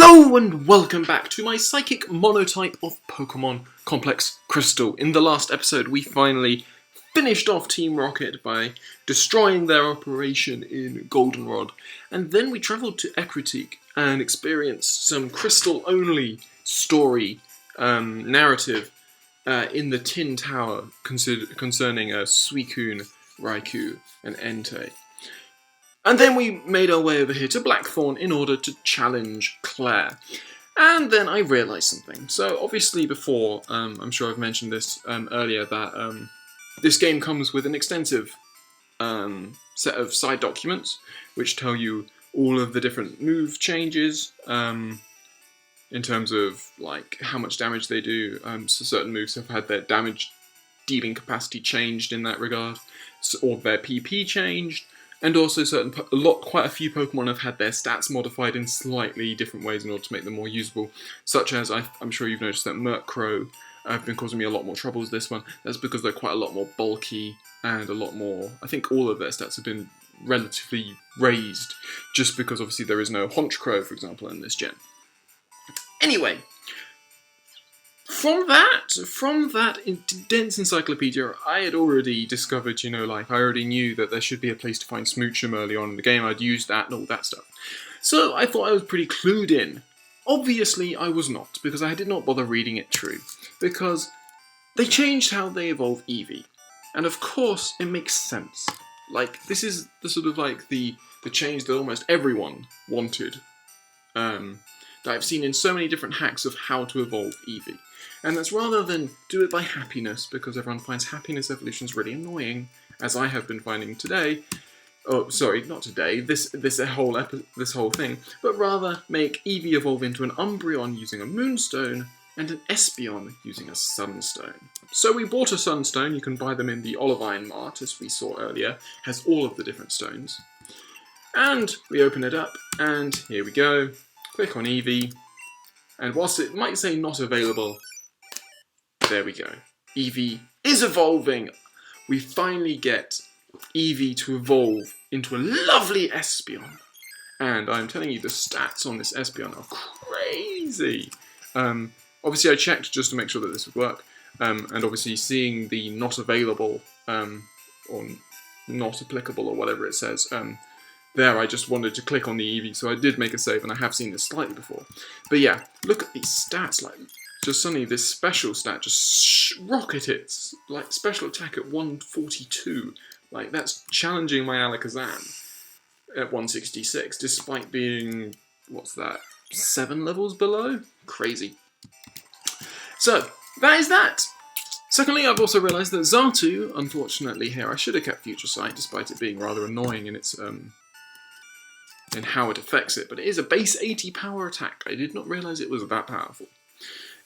Hello and welcome back to my psychic monotype of Pokemon Complex Crystal. In the last episode we finally finished off Team Rocket by destroying their operation in Goldenrod, and then we travelled to Ecruteak and experienced some crystal-only story narrative in the Tin Tower concerning Suicune, Raikou and Entei. And then we made our way over here to Blackthorn in order to challenge Claire. And then I realised something. So obviously before, I'm sure I've mentioned this earlier, that this game comes with an extensive set of side documents which tell you all of the different move changes in terms of like how much damage they do. So certain moves have had their damage dealing capacity changed in that regard, or their PP changed. And also quite a few Pokemon have had their stats modified in slightly different ways in order to make them more usable. Such as, I'm sure you've noticed that Murkrow have been causing me a lot more troubles this one. That's because they're quite a lot more bulky and a lot more, I think all of their stats have been relatively raised, just because obviously there is no Honchkrow, for example, in this gen. Anyway, from that dense encyclopedia, I had already discovered, I already knew that there should be a place to find Smoochum early on in the game. I'd used that and all that stuff. So I thought I was pretty clued in. Obviously I was not, because I did not bother reading it through, because they changed how they evolve Eevee. And of course it makes sense. Like, this is the sort of like the change that almost everyone wanted. That I've seen in so many different hacks of how to evolve Eevee. And that's rather than do it by happiness, because everyone finds happiness evolutions really annoying, as I have been finding today. Oh, sorry, not today. This whole thing, but rather make Eevee evolve into an Umbreon using a Moonstone and an Espeon using a Sunstone. So we bought a Sunstone. You can buy them in the Olivine Mart, as we saw earlier. Has all of the different stones. And we open it up, and here we go. Click on Eevee, and whilst it might say not available, there we go. Eevee is evolving! We finally get Eevee to evolve into a lovely Espeon. And I'm telling you, the stats on this Espeon are crazy! Obviously I checked just to make sure that this would work, and obviously seeing the not available, or not applicable, or whatever it says, there I just wanted to click on the Eevee, so I did make a save, and I have seen this slightly before. But yeah, look at these stats, like, just suddenly this special stat just rocket hits, like special attack at 142, like that's challenging my Alakazam at 166, despite being, what's that, 7 levels below? Crazy. So, that is that! Secondly, I've also realised that Xatu, unfortunately here, I should have kept Future Sight, despite it being rather annoying in its, in how it affects it, but it is a base 80 power attack. I did not realise it was that powerful.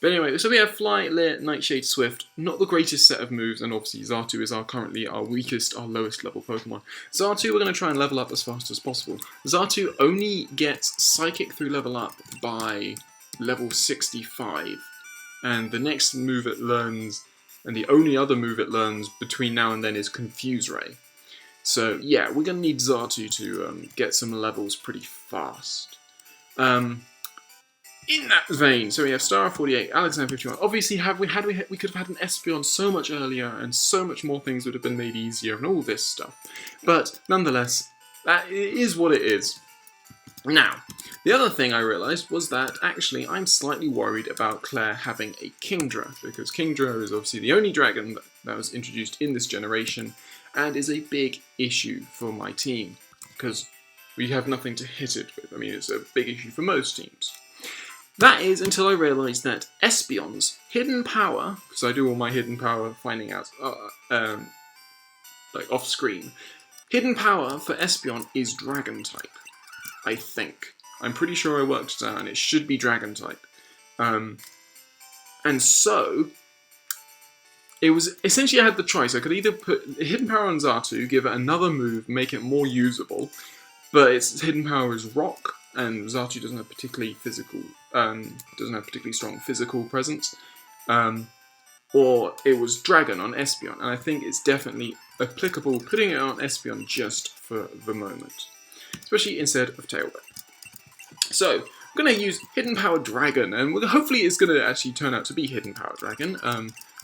But anyway, so we have Fly, Leer, Nightshade, Swift, not the greatest set of moves, and obviously Xatu is currently our weakest, our lowest level Pokemon. Xatu we're going to try and level up as fast as possible. Xatu only gets Psychic through level up by level 65, and the next move it learns, and the only other move it learns between now and then is Confuse Ray. So yeah, we're going to need Xatu to get some levels pretty fast. In that vein, so we have Star 48, Alexander 51. Obviously, we could have had an Espeon so much earlier, and so much more things would have been made easier, and all this stuff. But nonetheless, that is what it is. Now, the other thing I realised was that actually I'm slightly worried about Claire having a Kingdra, because Kingdra is obviously the only dragon that was introduced in this generation, and is a big issue for my team, because we have nothing to hit it with. I mean, it's a big issue for most teams. That is until I realised that Espeon's hidden power, because I do all my hidden power finding out like off screen, hidden power for Espeon is Dragon type. I think. I'm pretty sure I worked it out, and it should be Dragon type. And so it was essentially I had the choice. I could either put hidden power on Xatu, give it another move, make it more usable, but its hidden power is Rock, and Xatu doesn't have particularly strong physical presence. Or it was Dragon on Espeon, and I think it's definitely applicable putting it on Espeon just for the moment, especially instead of Tailwind. So, we're going to use Hidden Power Dragon, and hopefully it's going to actually turn out to be Hidden Power Dragon.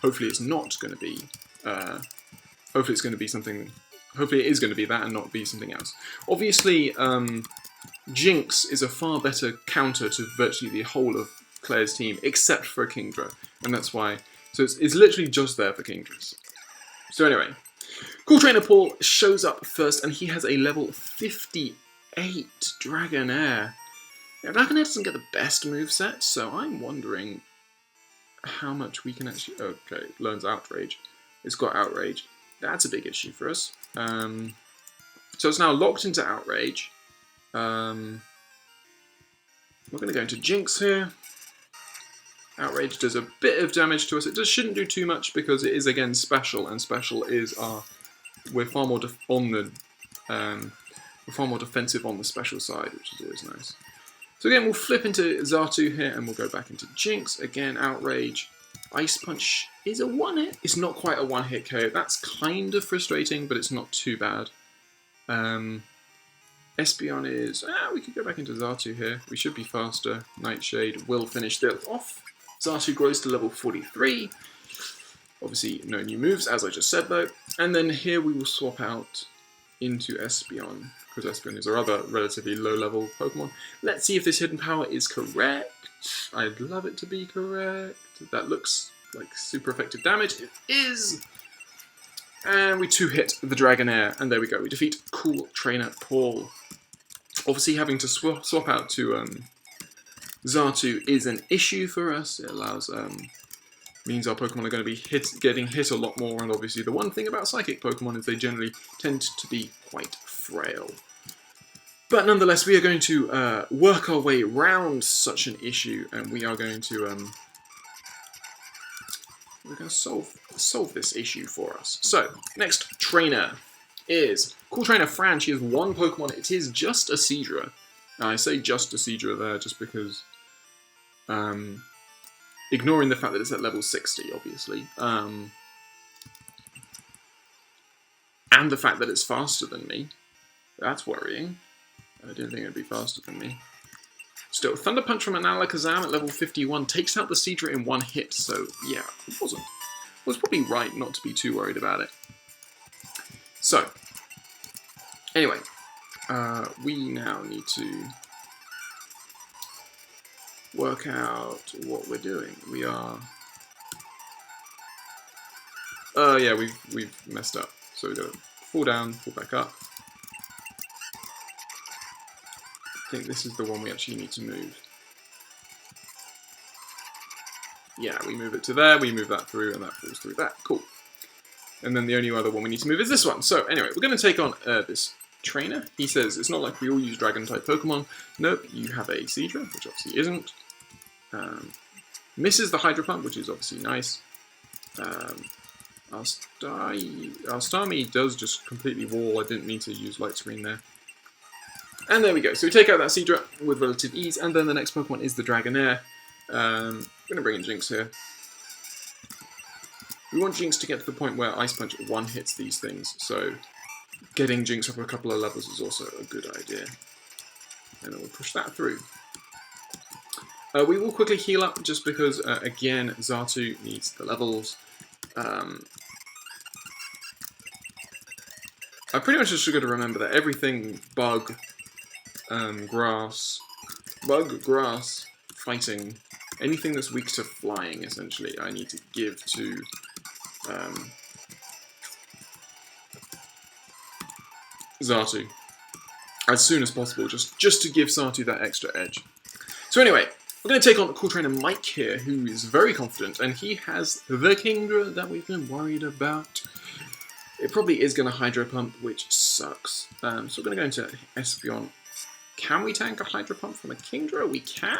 Hopefully it's not going to be, hopefully it's going to be something, hopefully it is going to be that and not be something else. Obviously, Jinx is a far better counter to virtually the whole of Claire's team, except for Kingdra, and that's why, so it's literally just there for Kingdras. So anyway, Cool Trainer Paul shows up first, and he has a level 58 Dragonair. Now, Dragonair doesn't get the best moveset, so I'm wondering how much we can actually... Okay, it learns Outrage. It's got Outrage. That's a big issue for us. So it's now locked into Outrage. We're going to go into Jinx here. Outrage does a bit of damage to us. It shouldn't do too much because it is, again, special, and special is our... We're far more we're far more defensive on the special side, which is always nice. So again, we'll flip into Xatu here, and we'll go back into Jinx. Again, Outrage. Ice Punch is a one-hit. It's not quite a one-hit KO. That's kind of frustrating, but it's not too bad. Espeon is... we could go back into Xatu here. We should be faster. Nightshade will finish this off. Xatu grows to level 43. Obviously, no new moves, as I just said, though. And then here we will swap out into Espeon, because Espeon is our other relatively low-level Pokemon. Let's see if this hidden power is correct. I'd love it to be correct. That looks like super effective damage. It is! And we two-hit the Dragonair, and there we go. We defeat Cool Trainer Paul. Obviously, having to swap out to Xatu is an issue for us. It allows... means our Pokemon are going to be getting hit a lot more, and obviously the one thing about Psychic Pokemon is they generally tend to be quite frail. But nonetheless, we are going to work our way around such an issue, and we are going to solve this issue for us. So, next trainer is Cool Trainer Fran. She has one Pokemon. It is just a Seadra. Now, I say just a Seadra there just because... ignoring the fact that it's at level 60, obviously. And the fact that it's faster than me. That's worrying. I didn't think it'd be faster than me. Still, Thunder Punch from an Alakazam at level 51 takes out the Seadra in one hit, so yeah, it was probably right not to be too worried about it. So, anyway, we now need to work out what we're doing. We are... yeah, we've messed up. So we've got to fall down, fall back up. I think this is the one we actually need to move. Yeah, we move it to there, we move that through, and that falls through that. Cool. And then the only other one we need to move is this one. So anyway, we're going to take on this trainer. He says, it's not like we all use Dragon-type Pokemon. Nope, you have a Seadra, which obviously isn't. Misses the Hydro Pump, which is obviously nice. Our Starmie does just completely wall. I didn't mean to use Light Screen there. And there we go. So we take out that Seadra with relative ease, and then the next Pokemon is the Dragonair. I'm going to bring in Jinx here. We want Jinx to get to the point where Ice Punch one-hits these things, so getting Jinx up a couple of levels is also a good idea. And then we'll push that through. We will quickly heal up, just because, again, Xatu needs the levels. I pretty much just got to remember that everything bug, grass, fighting, anything that's weak to flying, essentially, I need to give to Xatu as soon as possible, just to give Xatu that extra edge. So anyway, we're going to take on Cool Trainer Mike here, who is very confident, and he has the Kingdra that we've been worried about. It probably is going to Hydro Pump, which sucks. So we're going to go into Espeon. Can we tank a Hydro Pump from a Kingdra? We can.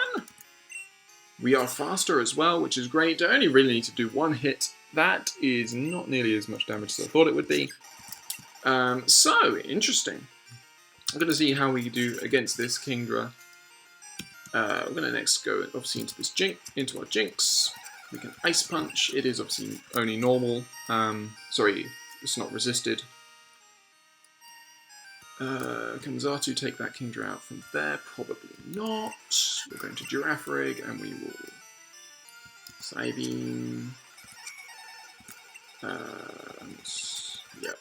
We are faster as well, which is great. I only really need to do one hit. That is not nearly as much damage as I thought it would be. So, interesting. I'm going to see how we do against this Kingdra. We're going to next go, obviously, into this into our Jinx. We can Ice Punch. It is obviously only normal. Sorry, it's not resisted. Can Zatu take that Kingdra out from there? Probably not. We're going to Giraffe Rig, and we will Psybeam. Yeah.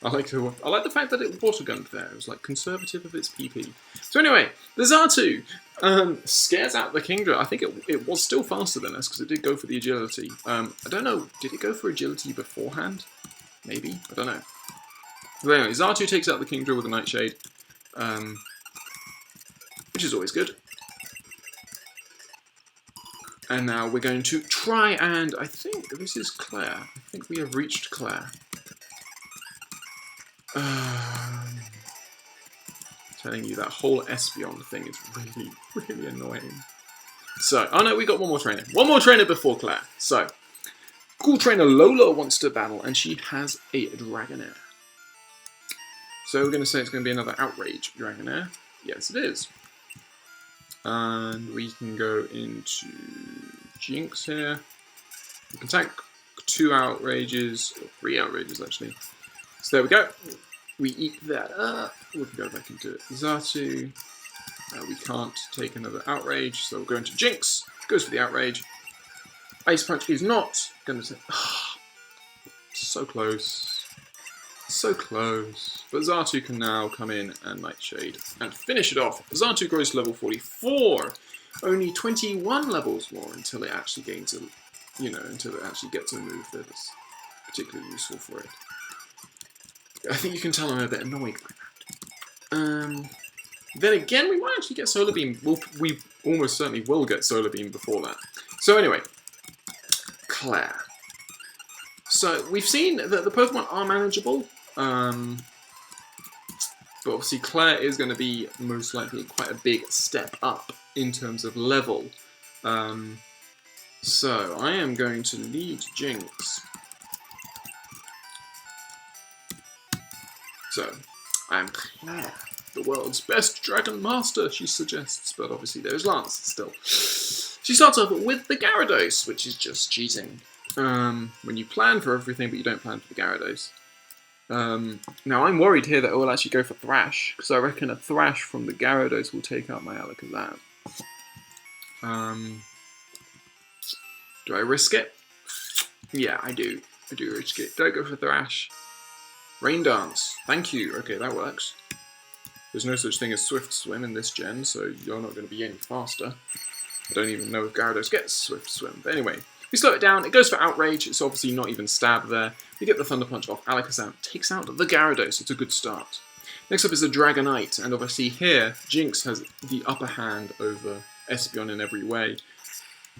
I like the fact that it water gunned there. It was like conservative of its PP. So anyway, the Zatu scares out the Kingdra. I think it was still faster than us because it did go for the agility. I don't know. Did it go for agility beforehand? Maybe. I don't know. But anyway, Zatu takes out the Kingdra with a Nightshade, which is always good. And now we're going to try and, I think this is Claire. I think we have reached Claire. Telling you that whole Espeon thing is really, really annoying. So, oh no, we got one more trainer. One more trainer before Claire. So, cool trainer Lola wants to battle, and she has a Dragonair. So we're going to say it's going to be another Outrage Dragonair. Yes, it is. And we can go into Jinx here. We can tank 2 Outrages, or 3 Outrages actually. So there we go. We eat that up. We can go back into Zatu. We can't take another Outrage, so we'll go into Jinx. Goes for the Outrage. Ice Punch is not going to say... so close. So close. But Zatu can now come in and Nightshade and finish it off. Zatu grows to level 44. Only 21 levels more until it actually gains a... until it actually gets a move that is particularly useful for it. I think you can tell I'm a bit annoyed by that. Then again, we might actually get Solar Beam. We almost certainly will get Solar Beam before that. So anyway, Claire. So we've seen that the Pokemon are manageable, but obviously Claire is going to be most likely quite a big step up in terms of level. So I am going to lead Jinx. So, I am Claire, the world's best Dragon Master, she suggests, but obviously there's Lance still. She starts off with the Gyarados, which is just cheating. When you plan for everything, but you don't plan for the Gyarados. Now, I'm worried here that it will actually go for Thrash, because I reckon a Thrash from the Gyarados will take out my Alakazam. Do I risk it? Yeah, I do. I do risk it. Don't go for Thrash. Rain Dance. Thank you. Okay, that works. There's no such thing as Swift Swim in this gen, so you're not going to be any faster. I don't even know if Gyarados gets Swift Swim. But anyway, we slow it down. It goes for Outrage. It's obviously not even Stab there. We get the Thunder Punch off. Alakazam takes out the Gyarados. It's a good start. Next up is the Dragonite, and obviously here, Jinx has the upper hand over Espeon in every way,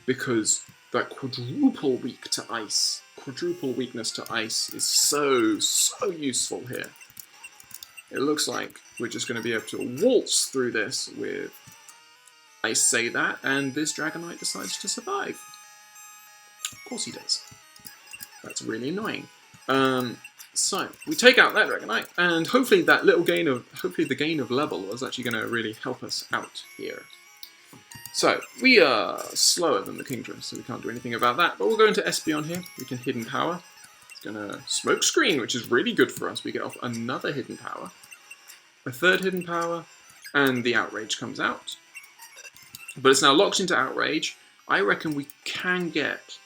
because that quadruple weak to ice. Quadruple weakness to ice is so useful here. It looks like we're just going to be able to waltz through this with I say that, and this Dragonite decides to survive. Of course he does. That's really annoying. So we take out that Dragonite, and hopefully that little gain of the gain of level is actually going to really help us out here. So, we are slower than the Kingdra, so we can't do anything about that. But we'll go into Espeon here. We can Hidden Power. It's going to Smoke Screen, which is really good for us. We get off another Hidden Power. A third Hidden Power, and the Outrage comes out. But it's now locked into Outrage. I reckon we can get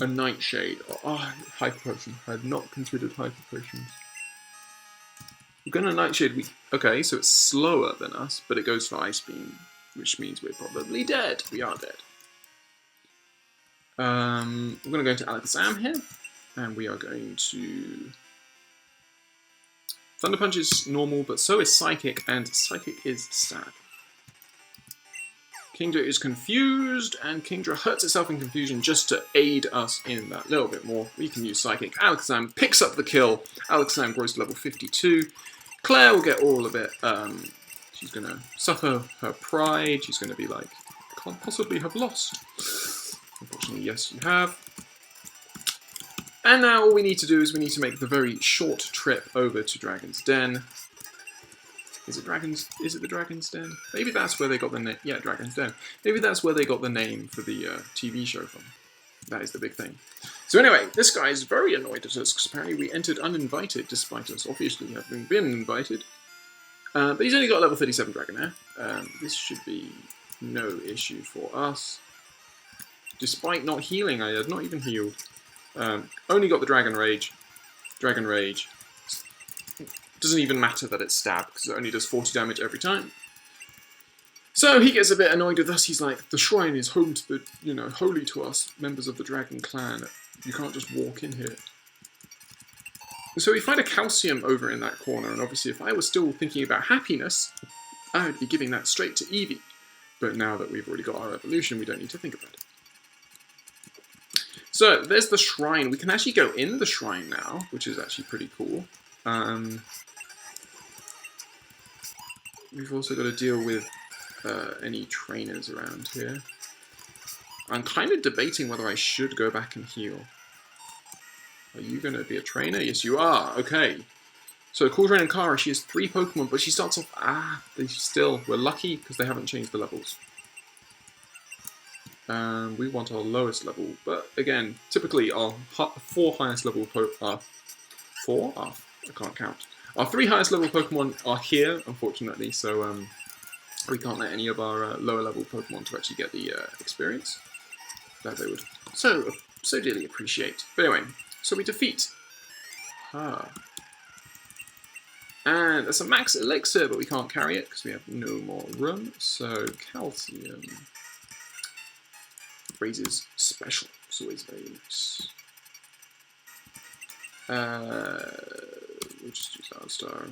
a Nightshade. Oh, Hyper Potion. I had not considered Hyper Potions. We're going to Nightshade. Okay, so it's slower than us, but it goes for Ice Beam, which means we're probably dead. We are dead. We're going to go into Alakazam here, and we are going to... Thunder Punch is normal, but so is Psychic, and Psychic is Stab. Kingdra is confused, and Kingdra hurts itself in confusion just to aid us in that little bit more. We can use Psychic. Alakazam picks up the kill. Alakazam grows to level 52. Claire will get all of it. She's going to suffer her pride. She's going to be like, can't possibly have lost. Unfortunately, yes, you have. And now all we need to do is we need to make the very short trip over to Dragon's Den. Is it the Dragon's Den? Maybe that's where they got the name. Yeah, Dragon's Den. Maybe that's where they got the name for the TV show from. That is the big thing. So anyway, this guy is very annoyed at us because apparently we entered uninvited despite us obviously having been invited. But he's only got a level 37 Dragonair. This should be no issue for us. Despite not healing, I had not even healed. Only got the Dragon Rage. Dragon Rage. Doesn't even matter that it's stab, because it only does 40 damage every time. So he gets a bit annoyed with us. He's like, the shrine is home to the, you know, holy to us, members of the Dragon Clan. You can't just walk in here. So we find a calcium over in that corner, and obviously if I was still thinking about happiness, I would be giving that straight to Eevee. But now that we've already got our evolution, we don't need to think about it. So there's the shrine. We can actually go in the shrine now, which is actually pretty cool. We've also got to deal with any trainers around here. I'm kind of debating whether I should go back and heal. Are you going to be a trainer? Yes, you are. Okay. So, Cauldron and Kara, she has 3 Pokemon, but she starts off... we're lucky because they haven't changed the levels. We want our lowest level, but again, typically our 4 highest level Pokemon... 4? I can't count. Our 3 highest level Pokemon are here, unfortunately, so we can't let any of our lower level Pokemon to actually get the experience that they would so dearly appreciate. But anyway, so we defeat her. And there's a max elixir, but we can't carry it because we have no more room. So calcium raises special. It's always very nice. We'll just use our star.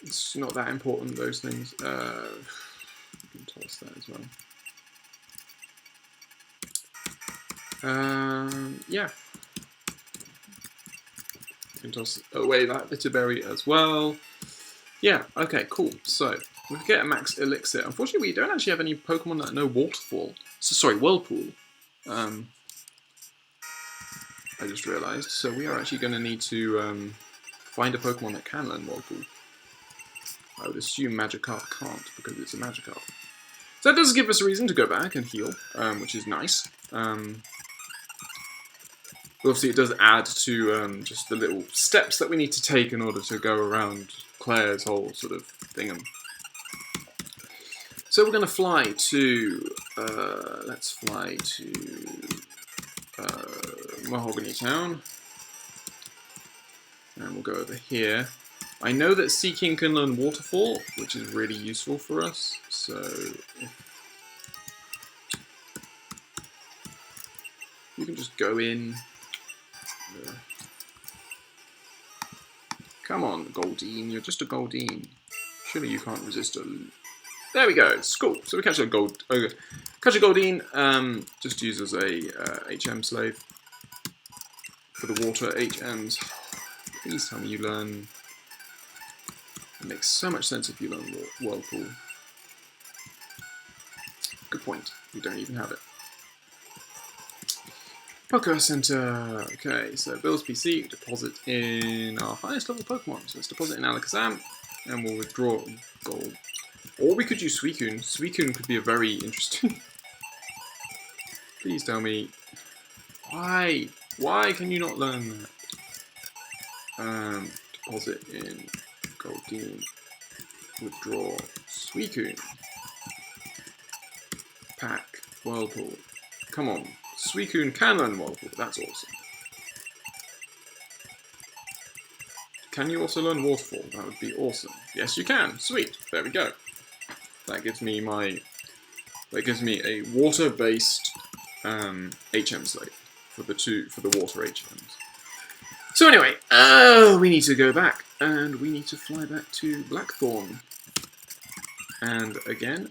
It's not that important, those things. We can toss that as well. Yeah. We can toss away that Bitterberry as well. Yeah, okay, cool. So, we get a max elixir. Unfortunately, we don't actually have any Pokemon that know Waterfall. So, sorry, Whirlpool. I just realised. So, we are actually going to need to find a Pokemon that can learn Whirlpool. I would assume Magikarp can't, because it's a Magikarp. So that does give us a reason to go back and heal, which is nice. Obviously it does add to just the little steps that we need to take in order to go around Claire's whole sort of thingam. So we're going to fly to... let's fly to... Mahogany Town. And we'll go over here. I know that Seaking can learn Waterfall, which is really useful for us, so... You can just go in. Come on, Goldeen, you're just a Goldeen. Surely you can't resist a... There we go, it's cool. So we catch a Goldeen, just use as a HM slave. For the water HMs. Please tell me you learn... It makes so much sense if you learn Whirlpool. Good point. We don't even have it. Poké Center. Okay, so Bill's PC, deposit in our highest level Pokemon. So let's deposit in Alakazam, and we'll withdraw gold. Or we could use Suicune. Suicune could be a very interesting... Please tell me. Why? Why can you not learn that? Deposit in Goldeen. Withdraw Suicune. Pack Whirlpool. Come on. Suicune can learn Whirlpool. That's awesome. Can you also learn Waterfall? That would be awesome. Yes, you can. Sweet. There we go. That gives me my... That gives me a water-based HM slate for the water HMs. So anyway, we need to go back, and we need to fly back to Blackthorn. And again,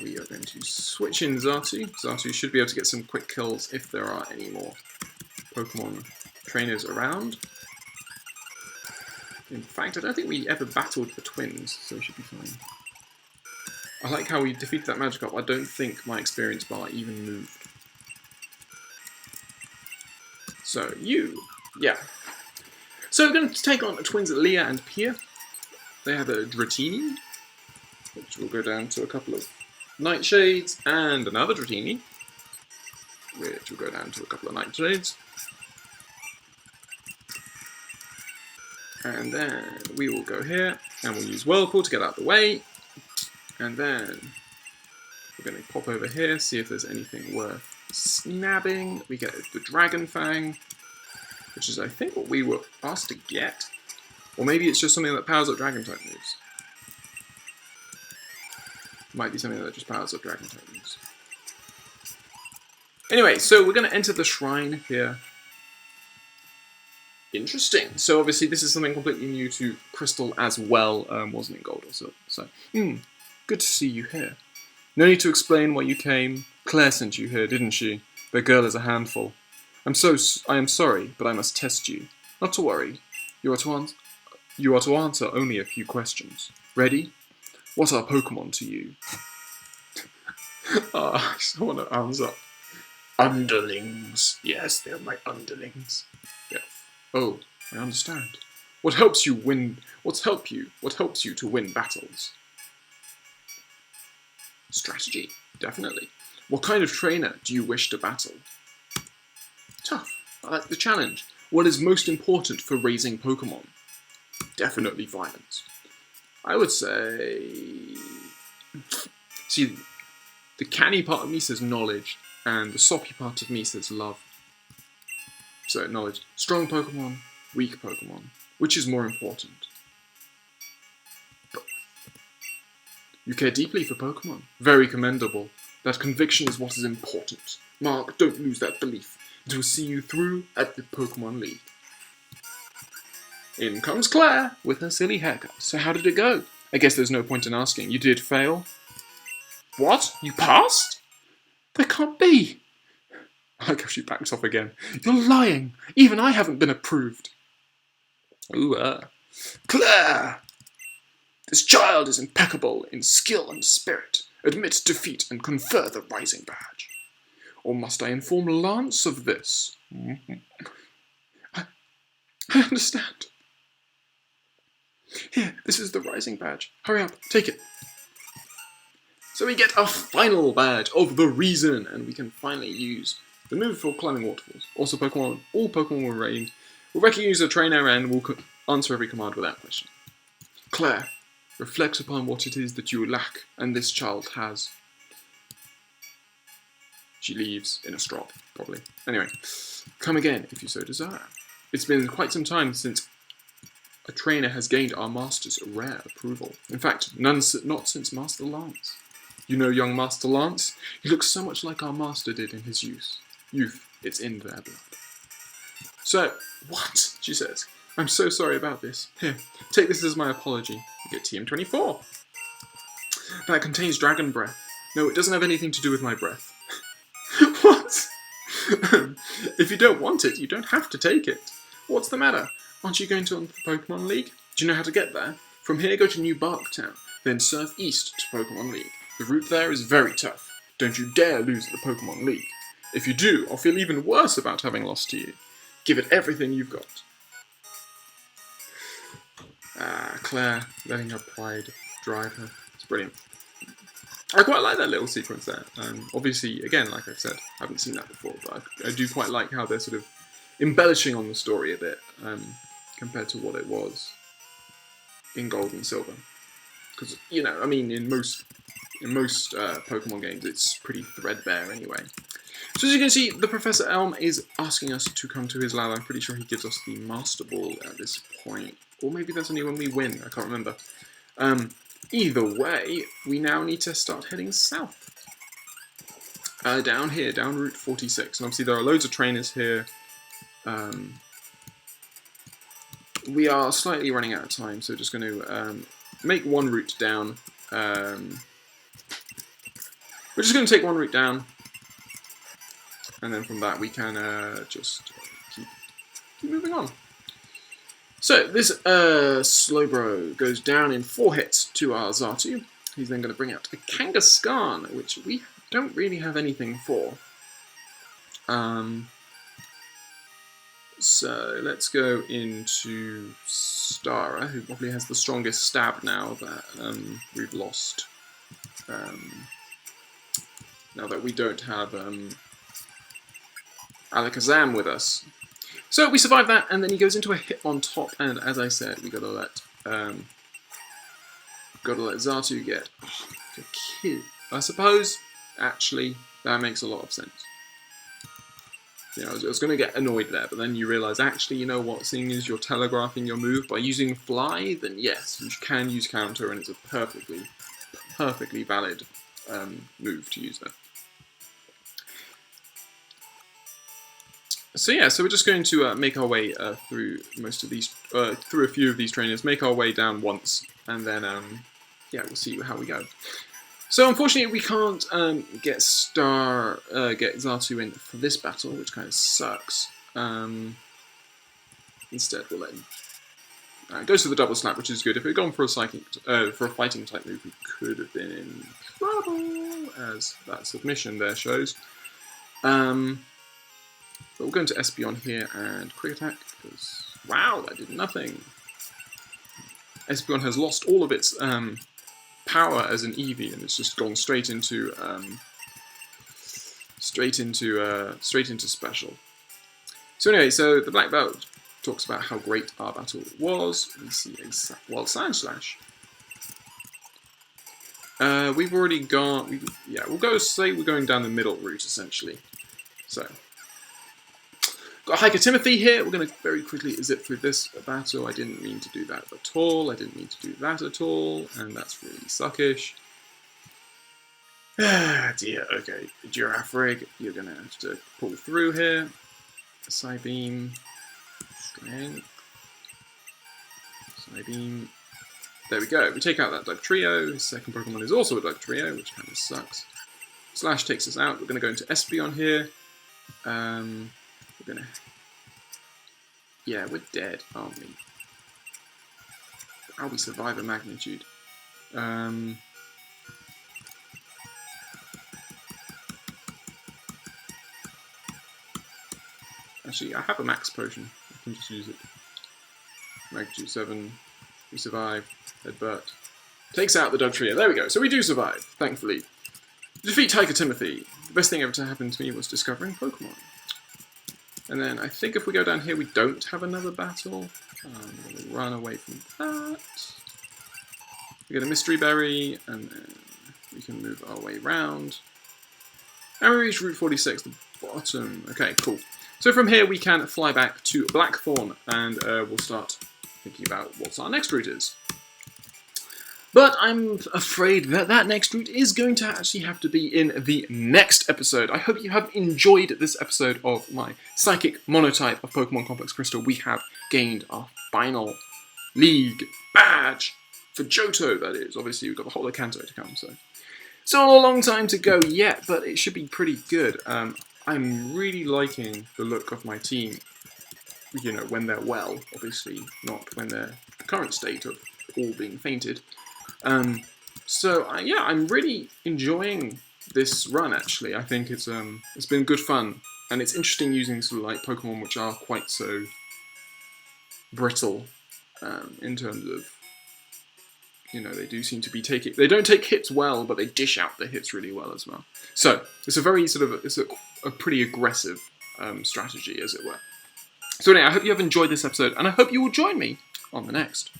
we are going to switch in Xatu. Xatu should be able to get some quick kills if there are any more Pokemon trainers around. In fact, I don't think we ever battled the twins, so we should be fine. I like how we defeated that Magikarp. I don't think my experience bar even moved. So, yeah. So we're going to take on the twins Leah and Pia. They have a Dratini, which will go down to a couple of Nightshades, and another Dratini, which will go down to a couple of Nightshades. And then we will go here, and we'll use Whirlpool to get out of the way. And then we're going to pop over here, see if there's anything worth snapping. We get the Dragon Fang, which is, I think, what we were asked to get. Or maybe it's just something that powers up Dragon-type moves. Might be something that just powers up Dragon-type moves. Anyway, so we're going to enter the shrine here. Interesting. So obviously this is something completely new to Crystal as well, wasn't it, Gold or Silver? So, good to see you here. No need to explain why you came. Claire sent you here, didn't she? The girl is a handful. I am sorry, but I must test you. Not to worry. You are to answer only a few questions. Ready? What are Pokemon to you? I just want to answer. Underlings. Yes, they are my underlings. Yes. Oh, I understand. What helps you to win battles? Strategy, definitely. What kind of trainer do you wish to battle? Tough. I like the challenge. What is most important for raising Pokemon? Definitely violence. I would say... See, the canny part of me says knowledge, and the soppy part of me says love. So, knowledge. Strong Pokemon, weak Pokemon. Which is more important? Both. You care deeply for Pokemon. Very commendable. That conviction is what is important. Mark, don't lose that belief. It will see you through at the Pokemon League. In comes Claire with her silly haircut. So how did it go? I guess there's no point in asking. You did fail? What? You passed? That can't be. I like how she backs off again. You're lying. Even I haven't been approved. Ooh, Claire! This child is impeccable in skill and spirit. Admit defeat and confer the Rising Badge. Or must I inform Lance of this? I understand. Here, this is the Rising Badge. Hurry up, take it. So we get our final badge of the reason, and we can finally use the move for climbing waterfalls. Also, all Pokemon will rain. We'll recognize a trainer and we'll answer every command without question. Claire, reflect upon what it is that you lack and this child has. She leaves in a strop, probably. Anyway, come again if you so desire. It's been quite some time since a trainer has gained our master's rare approval. In fact, not since Master Lance. You know young Master Lance? He looks so much like our master did in his youth. It's in their blood. So, what? She says. I'm so sorry about this. Here, take this as my apology. You get TM24. That contains dragon breath. No, it doesn't have anything to do with my breath. What? If you don't want it, you don't have to take it. What's the matter? Aren't you going to the Pokemon League? Do you know how to get there? From here, go to New Barktown, then surf east to Pokemon League. The route there is very tough. Don't you dare lose at the Pokemon League. If you do, I'll feel even worse about having lost to you. Give it everything you've got. Claire, letting her pride drive her. It's brilliant. I quite like that little sequence there. Obviously, again, like I've said, I haven't seen that before, but I do quite like how they're sort of embellishing on the story a bit compared to what it was in Gold and Silver. Because, you know, I mean, in most Pokemon games, it's pretty threadbare anyway. So as you can see, the Professor Elm is asking us to come to his lab. I'm pretty sure he gives us the Master Ball at this point. Or maybe that's only when we win, I can't remember. Either way, we now need to start heading south. Down here, down Route 46. And obviously there are loads of trainers here. We are slightly running out of time, so just going to make one route down. We're just going to take one route down. And then from that we can just keep moving on. So this Slowbro goes down in 4 hits to our Xatu. He's then going to bring out a Kangaskhan, which we don't really have anything for. So let's go into Stara, who probably has the strongest stab now that we've lost. Now that we don't have Alakazam with us. So we survive that, and then he goes into a hit on top, and as I said, we gotta let Xatu get the kill. I suppose, actually, that makes a lot of sense. You know, I was going to get annoyed there, but then you realise, actually, you know what, seeing as you're telegraphing your move by using fly, then yes, you can use counter, and it's a perfectly valid move to use there. So yeah, so we're just going to make our way through most of these, through a few of these trainers, make our way down once, and then yeah, we'll see how we go. So unfortunately, we can't get Xatu in for this battle, which kind of sucks. Instead, we'll let him. It goes for the double slap, which is good. If we'd gone for a fighting type move, we could have been in trouble, as that submission there shows. But we'll go into Espeon here and quick attack, because wow, that did nothing. Espeon has lost all of its power as an Eevee, and it's just gone straight into special. So anyway, so the black belt talks about how great our battle was. We see a wild Sand Slash. We've already gone. Yeah, we'll go say we're going down the middle route essentially. So. Got Hiker Timothy here. We're going to very quickly zip through this battle. I didn't mean to do that at all. I didn't mean to do that at all. And that's really suckish. Ah, dear. Okay. Girafarig, you're going to have to pull through here. Psybeam. Strength. Psybeam. There we go. We take out that Dugtrio. His second Pokemon is also a Dugtrio, which kind of sucks. Slash takes us out. We're going to go into Espeon here. We're gonna... Yeah, we're dead, aren't we? How we survive a magnitude. Actually, I have a max potion. I can just use it. Magnitude 7. We survive. Headbutt. Takes out the Dugtrio. There we go. So we do survive, thankfully. Defeat Hiker Timothy. The best thing ever to happen to me was discovering Pokemon. And then I think if we go down here, we don't have another battle. I'm going to run away from that. We get a Mystery Berry, and then we can move our way around. And we reach Route 46, the bottom. Okay, cool. So from here, we can fly back to Blackthorn, and we'll start thinking about what our next route is. But I'm afraid that that next route is going to actually have to be in the next episode. I hope you have enjoyed this episode of my Psychic Monotype of Pokemon Complex Crystal. We have gained our final League badge for Johto, that is. Obviously, we've got the whole of Kanto to come, so... Still a long time to go yet, but it should be pretty good. I'm really liking the look of my team, you know, when they're well, obviously, not when they're the current state of all being fainted. Yeah, I'm really enjoying this run, actually. I think it's been good fun, and it's interesting using sort of like Pokemon which are quite so brittle in terms of, you know, they do seem to be they don't take hits well, but they dish out the hits really well as well. So it's a very sort of, it's a pretty aggressive strategy, as it were. So anyway, I hope you have enjoyed this episode, and I hope you will join me on the next.